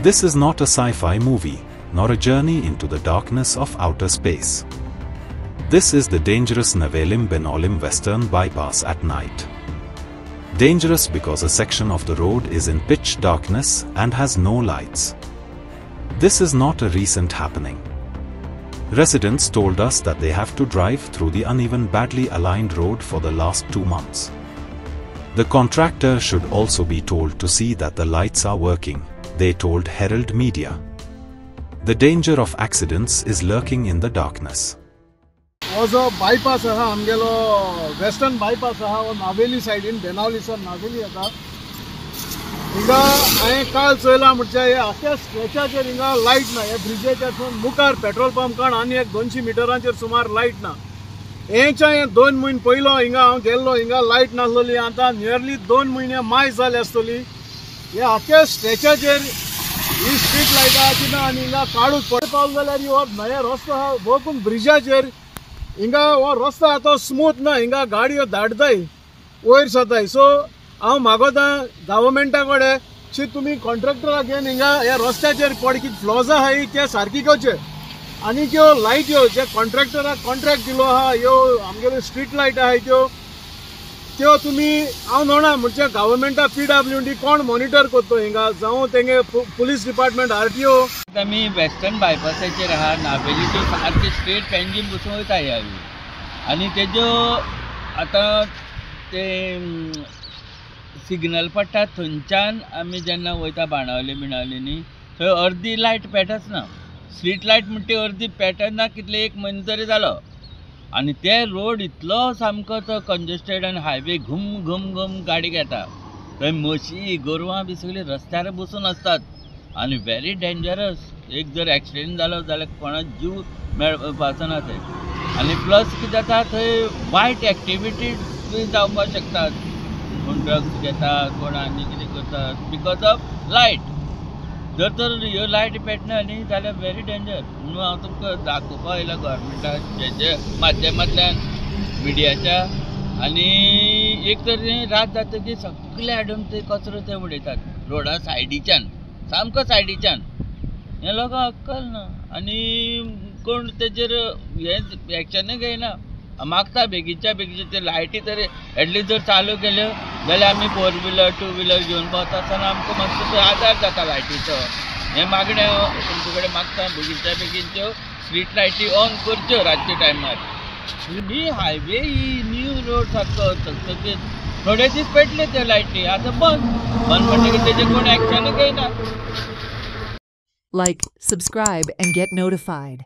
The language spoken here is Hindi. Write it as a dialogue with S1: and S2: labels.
S1: This is not a sci-fi movie, nor a journey into the darkness of outer space. This is the dangerous Nevalim Benolim Western Bypass at night. Dangerous because a section of the road is in pitch darkness and has no lights. This is not a recent happening. Residents told us that they have to drive through the uneven, badly aligned road for the last 2 months. The contractor should also be told to see that the lights are working, they told Herald Media. The danger of accidents is lurking in the darkness.
S2: Was a bypass amgelo western bypass on Naveli side in Benali sir Naveli ata. Inga I call soila mutcha ye akhya stretcher inga light na ye bridge च्या मुखार पेट्रोल पंप काण आणि एक 200 मीटरांचेर सुमार लाइट ना. हेच्या 2 म्हयने पयलो हिंगा हांव गेल्लो हिंगा लाइट नासलोली आता नियरली 2 म्हयने माय जाले आसतली. हे आख्या स्ट्रेचाचेर ही स्ट्रीट लाइटाची ना आनी हिंगा काडूच पड पावल जाल्यार हो नया रस्तो हा वोकून ब्रिजाचेर हिंगा हो रस्तो आतां स्मूथ ना हिंगा गाडयो धाडताय वयर सताय. सो हांव मागोता गव्हर्मेंटा कडेन की तुमी कॉन्ट्रॅक्टराक घेवन हिंगा ह्या रस्त्याचेर पड कितें फ्लॉज आहाय ते सारकी करचे आनी त्यो लायट ह्यो जे कॉन्ट्रॅक्टराक कॉन्ट्रॅक्ट दिलो आहा ह्यो आमगेल्यो स्ट्रीट लायट आहाय त्यो तुमी हांव म्हणना म्हणजे गव्हर्मेंटा PWD कोण मॉनिटर करतो हिंगा जावं तेंगे पुलीस डिपार्टमेंट RTO.
S3: आमी वेस्टर्न बायपासाचेर आहा नावेली त्यो सारकी स्ट्रेट पेंजीन बसून वयताय आमी आनी तेज्यो आतां ते सिग्नल पडटा थंयच्यान आमी जेन्ना वयता बाणावले बिणावलेनी थंय अर्दी लायट पेटच ना. स्ट्रीट लायट म्हणटा ती अर्दी पेटना कितले 1 म्हयनो तरी जालो आनी ते रोड इतलो सामको तो कंजेस्टेड आनी हायवे घुम घुम घुम गाडी घेता. थंय म्हशी गोरवां बी सगळीं रस्त्यार बसून आसतात आनी व्हेरी डेंजरस. एक जर एक्सिडेंट जालो जाल्यार कोणाक जीव मेळपाचो ना थंय. आनी प्लस कितें जाता थंय वायट एक्टिविटीज बी जावपाक शकतात. कोण ड्रग्स घेतात कोण आनी कितें करतात बिकॉज ऑफ लायट. जर तर ह्यो लायट पेटना न्ही जाल्यार व्हेरी डेंजर. म्हणून हांव तुमकां दाखोवपाक आयला गव्हर्मेंटाक जे माध्यमांतल्यान मिडियाच्या आनी एक तर रात जातकीर सगळे हाडून ते कचरो ते उडयतात रोडा सायडीच्यान सामको सायडीच्यान. हें लोकांक अक्कल ना आनी कोण तेजेर हें एक्शनूय घेयना. मागता बेगीच्या बेगीचे ते लायटी तरी एटलीस्ट जर चालू केल्यो जाल्यार आमी 4 व्हिलर 2 व्हिलर घेवन भोंवता आसतना आमकां मातसो आदार जाता लायटीचो. हें मागणें तुमचे कडेन मागता बेगीच्या बेगीन त्यो स्ट्रीट लायटी ऑन करच्यो रातच्या टायमार. ही हायवे ही न्यू रोड सारको चकचकीत थोडे दीस पेटले त्यो लायटी आतां बंद म्हणटकीर तेजेर कोण एक्शन घेयना.
S4: Like, subscribe and get notified.